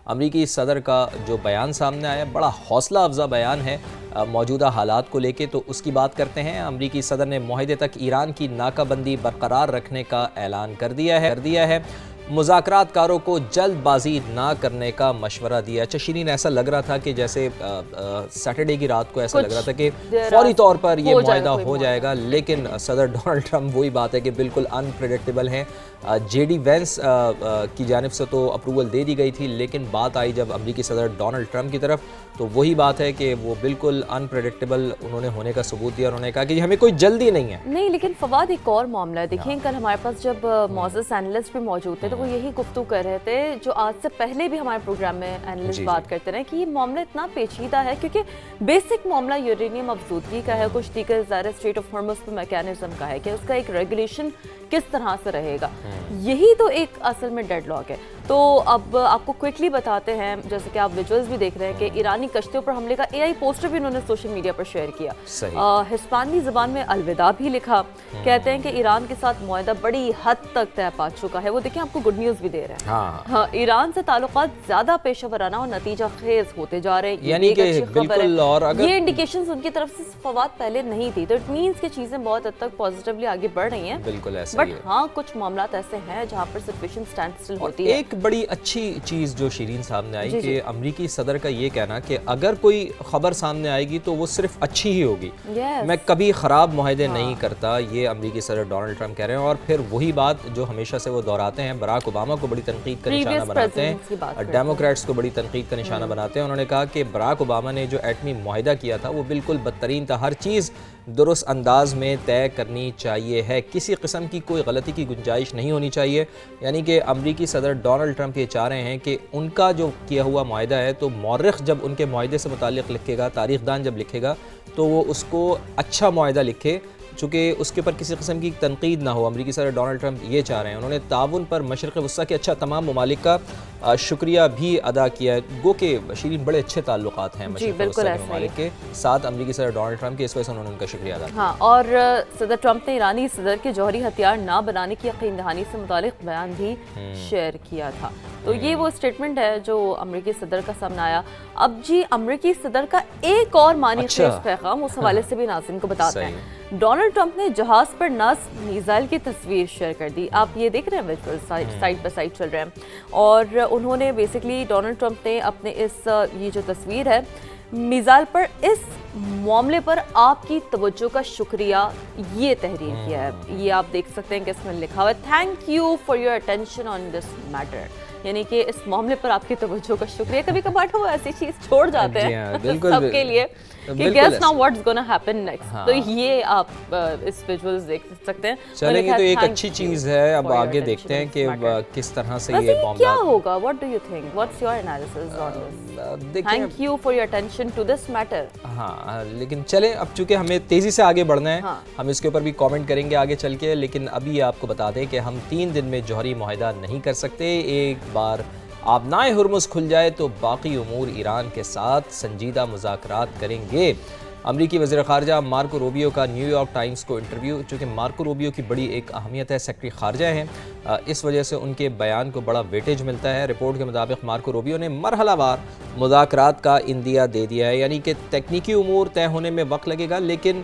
امریکی صدر کا جو بیان سامنے آیا بڑا حوصلہ افزا بیان ہے موجودہ حالات کو لے کے، تو اس کی بات کرتے ہیں۔ امریکی صدر نے معاہدے تک ایران کی ناکہ بندی برقرار رکھنے کا اعلان کر دیا ہے، مذاکرات کاروں کو جلد بازی نہ کرنے کا مشورہ دیا۔ اچھا شیرین، ایسا لگ رہا تھا کہ جیسے سیٹرڈے کی رات کو ایسا لگ رہا تھا کہ فوری طور پر یہ معاہدہ ہو جائے گا، لیکن صدر ڈونلڈ ٹرمپ وہی بات ہے کہ بالکل انپریڈکٹیبل ہیں۔ جے ڈی وینس کی جانب سے تو اپروول دے دی گئی تھی، لیکن بات آئی جب امریکی صدر ڈونلڈ ٹرمپ کی طرف تو وہی بات ہے کہ وہ بالکل انپریڈکٹیبل انہوں نے ہونے کا ثبوت دیا۔ انہوں نے کہا کہ ہمیں کوئی جلدی نہیں ہے۔ نہیں، لیکن فواد ایک اور معاملہ ہے، دیکھیں کل ہمارے پاس جب معزز اینالسٹ بھی موجود تھے تو وہ یہی گفتگو کر رہے تھے جو آج سے پہلے بھی ہمارے پروگرام میں اینالسٹ بات کرتے رہے کہ یہ معاملہ اتنا پیچیدہ ہے کیونکہ بیسک معاملہ یورینیم افزودگی کا ہے، کچھ دیگر ظاہر اسٹریٹ آف ہارمز پہ میکینزم کا ہے کہ اس کا ایک ریگولیشن کس طرح سے رہے گا، یہی تو ایک اصل میں ڈیڈ لاک ہے۔ تو اب آپ کو کوئکلی بتاتے ہیں، جیسے کہ آپ ویجولز بھی دیکھ رہے ہیں کہ ایرانی کشتیوں پر حملے کا AI پوسٹر بھی انہوں نے سوشل میڈیا پر شیئر کیا، ہسپانوی زبان میں الوداع بھی لکھا، کہتے ہیں کہ ایران کے ساتھ معاہدہ بڑی حد تک طے پا چکا ہے۔ وہ دیکھیں آپ کو گڈ نیوز بھی دے رہے ہیں، ہاں ایران سے تعلقات زیادہ پیشہ ورانہ اور نتیجہ خیز ہوتے جا رہے ہیں، یعنی کہ بالکل، اور یہ انڈیکیشنز ان کی طرف سے فواد پہلے نہیں تھی، تو اٹ مینس کہ چیزیں بہت حد تک پازیٹیولی آگے بڑھ رہی ہیں۔ بالکل ایسا بٹ ہاں کچھ معاملات ایسے ہیں جہاں پر سچویشن اسٹینڈ اسٹل ہوتی ہے۔ ایک بڑی اچھی چیز جو شیرین سامنے آئی کہ امریکی صدر کا یہ کہنا کہ اگر کوئی خبر سامنے آئے گی تو وہ صرف اچھی ہی ہوگی، میں کبھی خراب معاہدے نہیں کرتا، یہ امریکی صدر ڈونلڈ ٹرمپ کہہ رہے ہیں۔ اور پھر وہی بات جو ہمیشہ سے وہ دہراتے ہیں، براک اوباما کو بڑی تنقید کا نشانہ بناتے ہیں، ڈیموکریٹس کو بڑی تنقید کا نشانہ بناتے ہیں۔ انہوں نے کہا کہ براک اوباما نے جو ایٹمی معاہدہ کیا تھا وہ بالکل بدترین تھا، ہر چیز درست انداز میں طے کرنی چاہیے ہے، کسی قسم کی کوئی غلطی کی گنجائش نہیں ہونی چاہیے۔ یعنی کہ امریکی صدر ڈونلڈ ٹرمپ یہ چاہ رہے ہیں کہ ان کا جو کیا ہوا معاہدہ ہے تو مورخ جب ان کے معاہدے سے متعلق لکھے گا، تاریخ دان جب لکھے گا تو وہ اس کو اچھا معاہدہ لکھے، چونکہ اس کے اوپر کسی قسم کی تنقید نہ ہو۔ امریکی صدر ڈونلڈ ٹرمپ یہ چاہ رہے ہیں۔ انہوں نے تعاون پر مشرق وسطیٰ کے تمام ممالک کا شکریہ بھی ادا کیا ہے، گو کہ شیرین بڑے اچھے تعلقات ہیں مشرق وسطیٰ کے ممالک کے ساتھ امریکی صدر ڈونلڈ ٹرمپ کے، اس وجہ سے انہوں نے ان کا شکریہ ادا کیا۔ ہاں، اور صدر ٹرمپ نے ایرانی صدر کے جوہری ہتھیار نہ بنانے کی یقین دہانی سے متعلق بیان بھی شیئر کیا تھا۔ تو یہ وہ اسٹیٹمنٹ ہے جو امریکی صدر کا سامنے آیا۔ اب جی امریکی صدر کا ایک اور معنی خیز پیغام اس حوالے سے بھی ناظرین کو بتاتے ہیں۔ ڈونلڈ ٹرمپ نے جہاز پر نصب میزائل کی تصویر شیئر کر دی، آپ یہ دیکھ رہے ہیں ویژول سائڈ بائی سائڈ چل رہے ہیں، اور انہوں نے بیسکلی ڈونلڈ ٹرمپ نے اپنے یہ جو تصویر ہے میزائل پر اس معاملے پر آپ کی توجہ کا شکریہ یہ تحریر کیا ہے۔ یہ آپ دیکھ سکتے ہیں کہ اس میں لکھا ہوا ہے thank you for your attention on this matter, یعنی کہ اس معاملے پر آپ کی توجہ کا شکریہ۔ کبھی کبھار وہ ایسی چیز چھوڑ جاتے ہیں سب کے لیے کہ گیس ناؤ واٹس گونا ہیپن نیکسٹ، تو یہ آپ اس ویژولز دیکھ سکتے ہیں۔ چلیں گے تو ایک اچھی چیز ہے، اب آگے دیکھتے ہیں کہ کس طرح سے یہ معاملہ کیا ہوگا۔ What do you think, what's your analysis on this? Thank you for your attention to this matter. ہاں لیکن چلیں اب چونکہ ہمیں تیزی سے آگے بڑھنا ہے، ہم اس کے اوپر بھی کامنٹ کریں گے آگے چل کے، لیکن ابھی آپ کو بتا دیں کہ ہم 3 دن میں جوہری معاہدہ نہیں کر سکتے۔ ایک بار آبنائے ہرمز کھل جائے تو باقی امور ایران کے ساتھ سنجیدہ مذاکرات کریں گے۔ امریکی وزیر خارجہ مارکو روبیو کا نیو یارک ٹائمز کو انٹرویو، چونکہ مارکو روبیو کی بڑی ایک اہمیت ہے، سیکرٹری خارجہ ہیں، اس وجہ سے ان کے بیان کو بڑا ویٹیج ملتا ہے۔ رپورٹ کے مطابق مارکو روبیو نے مرحلہ وار مذاکرات کا عندیہ دے دیا ہے، یعنی کہ تکنیکی امور طے ہونے میں وقت لگے گا لیکن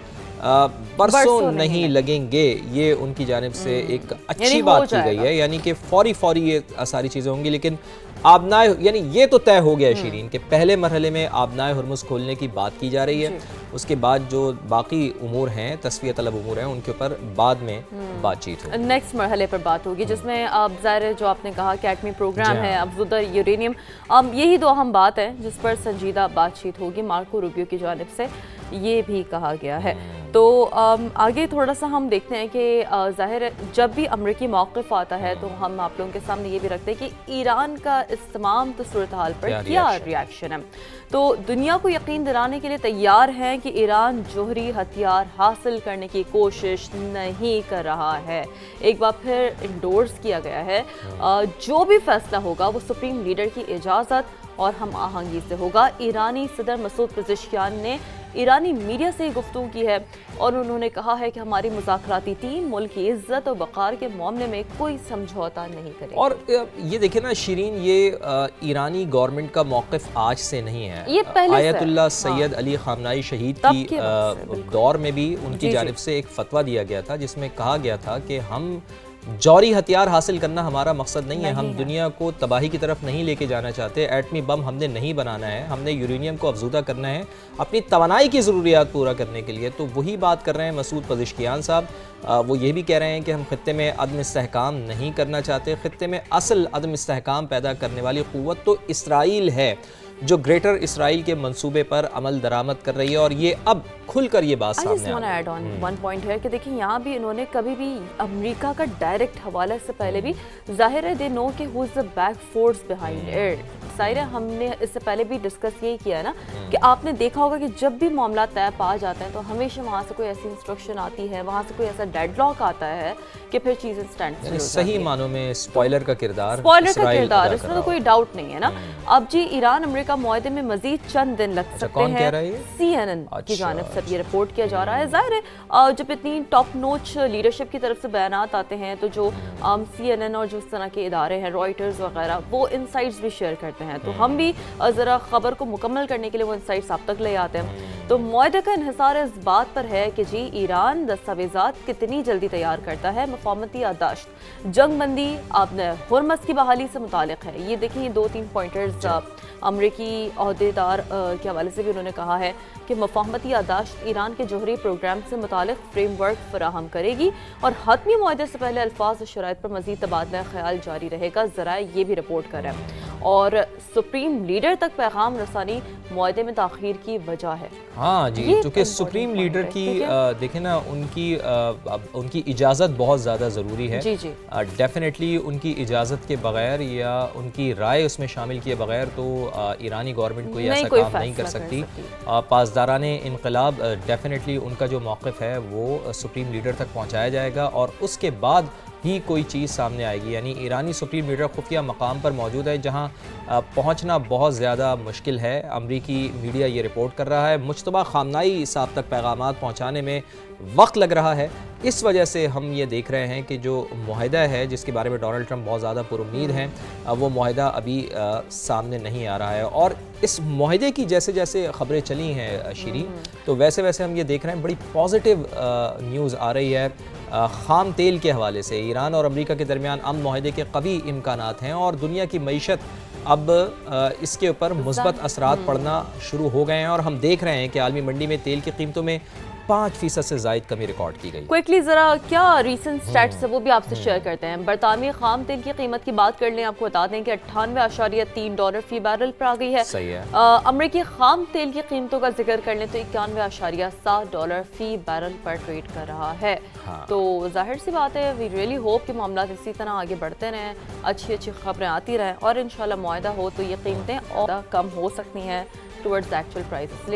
برسوں نہیں لگیں گے، یہ ان کی جانب سے ایک اچھی بات کی گئی ہے، یعنی کہ فوری یہ ساری چیزیں ہوں گی۔ لیکن آبنائے یعنی یہ تو طے ہو گیا ہے شیرین کہ پہلے مرحلے میں آبنائے ہرمز کھولنے کی بات کی جا رہی ہے، اس کے بعد جو باقی امور ہیں، تسویہ طلب امور ہیں، ان کے اوپر بعد میں بات چیت ہوگی، نیکسٹ مرحلے پر بات ہوگی، جس میں اب ظاہر جو آپ نے کہا کہ ایٹمی پروگرام ہے، افزودہ یورینیم، یہی دو اہم بات ہے جس پر سنجیدہ بات چیت ہوگی، مارکو روبیو کی جانب سے یہ بھی کہا گیا ہے۔ تو آگے تھوڑا سا ہم دیکھتے ہیں کہ ظاہر جب بھی امریکی موقف آتا ہے تو ہم آپ لوگوں کے سامنے یہ بھی رکھتے ہیں کہ ایران کا اس تمام صورتحال پر کیا ری ایکشن ہے۔ تو دنیا کو یقین دلانے کے لیے تیار ہیں کہ ایران جوہری ہتھیار حاصل کرنے کی کوشش نہیں کر رہا ہے، ایک بار پھر انڈورس کیا گیا ہے، جو بھی فیصلہ ہوگا وہ سپریم لیڈر کی اجازت اور ہم آہنگی سے ہوگا۔ ایرانی صدر مسعود پزشکیان نے ایرانی میڈیا سے گفتگو کی ہے اور انہوں نے کہا ہے کہ ہماری مذاکراتی ٹیم ملک کی عزت و وقار کے معاملے میں کوئی سمجھوتا نہیں کرے. اور یہ دیکھیں نا شیرین، یہ ایرانی گورنمنٹ کا موقف آج سے نہیں ہے. یہ پہلے سے آیت اللہ سید علی خامنائی شہید کی دور میں بھی ان کی جانب سے ایک فتویٰ دیا گیا تھا جس میں کہا گیا تھا کہ ہم جوہری ہتھیار حاصل کرنا ہمارا مقصد نہیں ہے، ہم دنیا کو تباہی کی طرف نہیں لے کے جانا چاہتے، ایٹمی بم ہم نے نہیں بنانا ہے، ہم نے یورینیم کو افزودہ کرنا ہے اپنی توانائی کی ضروریات پورا کرنے کے لیے. تو وہی بات کر رہے ہیں مسعود پزشکیان صاحب. وہ یہ بھی کہہ رہے ہیں کہ ہم خطے میں عدم استحکام نہیں کرنا چاہتے، خطے میں اصل عدم استحکام پیدا کرنے والی قوت تو اسرائیل ہے جو گریٹر اسرائیل کے منصوبے پر عمل درآمد کر رہی ہے، اور یہ اب کھل کر یہ بات سامنے آ ایڈ آن ون پوائنٹ ہے کہ دیکھیں یہاں بھی انہوں نے کبھی بھی امریکہ کا ڈائریکٹ حوالہ سے پہلے بھی ظاہر ہے دے نو کہ who is the back force behind it. ظاہر ہے ہم نے اس سے پہلے بھی ڈسکس یہی کیا ہے نا کہ آپ نے دیکھا ہوگا کہ جب بھی معاملات طے پا جاتے ہیں تو ہمیشہ وہاں سے کوئی ایسی انسٹرکشن آتی ہے، وہاں سے کوئی ایسا ڈیڈ لاک آتا ہے کہ پھر چیزیں سٹینڈ یعنی صحیح معنوں میں سپوائلر کا کردار اس میں تو کوئی ڈاؤٹ نہیں ہے نا. اب جی ایران امریکہ معاہدے میں مزید چند دن لگ سکتے ہیں. CNN کی جانب سے یہ رپورٹ کیا جا رہا ہے. ظاہر ہے جب اتنی ٹاپ نوچ لیڈرشپ کی طرف سے بیانات آتے ہیں تو جو CNN اور جو اس طرح کے ادارے ہیں رائٹرز وغیرہ وہ انسائٹس بھی شیئر کرتے ہیں، تو ہم بھی ذرا خبر کو مکمل کرنے کے لیے وہ انسائٹس آپ تک لے آتے ہیں. تو معاہدے کا انحصار اس بات پر ہے کہ جی ایران دستاویزات کتنی جلدی تیار کرتا ہے. مفاہمتی یادداشت جنگ بندی ہرمز کی بحالی سے متعلق ہے. یہ دیکھیں یہ 2-3 پوائنٹرز امریکی عہدیدار کے حوالے سے بھی انہوں نے کہا ہے کہ مفاہمتی یادداشت ایران کے جوہری پروگرام سے متعلق فریم ورک فراہم کرے گی اور حتمی معاہدے سے پہلے الفاظ و شرائط پر مزید تبادلہ خیال جاری رہے گا. ذرائع یہ بھی رپورٹ کر رہے ہیں اور سپریم لیڈر تک پیغام رسانی معاہدے میں تاخیر کی وجہ ہے. ہاں جی، چونکہ سپریم لیڈر کی دیکھیں نا ان کی اجازت بہت زیادہ ضروری ہے. جی جی ڈیفینیٹلی ان کی اجازت کے بغیر یا ان کی رائے اس میں شامل کیے بغیر تو ایرانی گورنمنٹ کوئی ایسا کام نہیں کر سکتی. پاسداران انقلاب ڈیفینیٹلی ان کا جو موقف ہے وہ سپریم لیڈر تک پہنچایا جائے گا اور اس کے بعد ہی کوئی چیز سامنے آئے گی. یعنی ایرانی سپریم لیڈر خفیہ مقام پر موجود ہے جہاں پہنچنا بہت زیادہ مشکل ہے. امریکی میڈیا یہ رپورٹ کر رہا ہے مجتبیٰ خامنائی صاحب تک پیغامات پہنچانے میں وقت لگ رہا ہے. اس وجہ سے ہم یہ دیکھ رہے ہیں کہ جو معاہدہ ہے جس کے بارے میں ڈونلڈ ٹرمپ بہت زیادہ پر امید ہیں وہ معاہدہ ابھی سامنے نہیں آ رہا ہے. اور اس معاہدے کی جیسے جیسے خبریں چلی ہیں شیرین تو ویسے ویسے ہم یہ دیکھ رہے ہیں بڑی پازیٹیو نیوز آ رہی ہے خام تیل کے حوالے سے. ایران اور امریکہ کے درمیان امن معاہدے کے قوی امکانات ہیں اور دنیا کی معیشت اب اس کے اوپر مثبت اثرات پڑنا شروع ہو گئے ہیں اور ہم دیکھ رہے ہیں کہ عالمی منڈی میں تیل کی قیمتوں میں 5% سے زائد کمی ریکارڈ کی گئی. کوئکلی ذرا کیا ریسنٹ سٹیٹس ہے وہ بھی آپ سے شیئر کرتے ہیں. برطانوی خام تیل کی قیمت کی بات کر لیں آپ کو بتا دیں کہ $98.3 فی بیرل پر آ گئی ہے. صحیح ہے. امریکی خام تیل کی قیمتوں کا ذکر کر لیں تو $91.7 فی بیرل پر ٹریڈ کر رہا ہے. تو ظاہر سی بات ہے وی ریئلی ہوپ کہ معاملات اسی طرح آگے بڑھتے رہیں، اچھی اچھی خبریں آتی رہیں اور انشاءاللہ معاہدہ ہو تو یہ قیمتیں اور کم ہو سکتی ہیں ٹورڈز ایکچوئل پرائسز.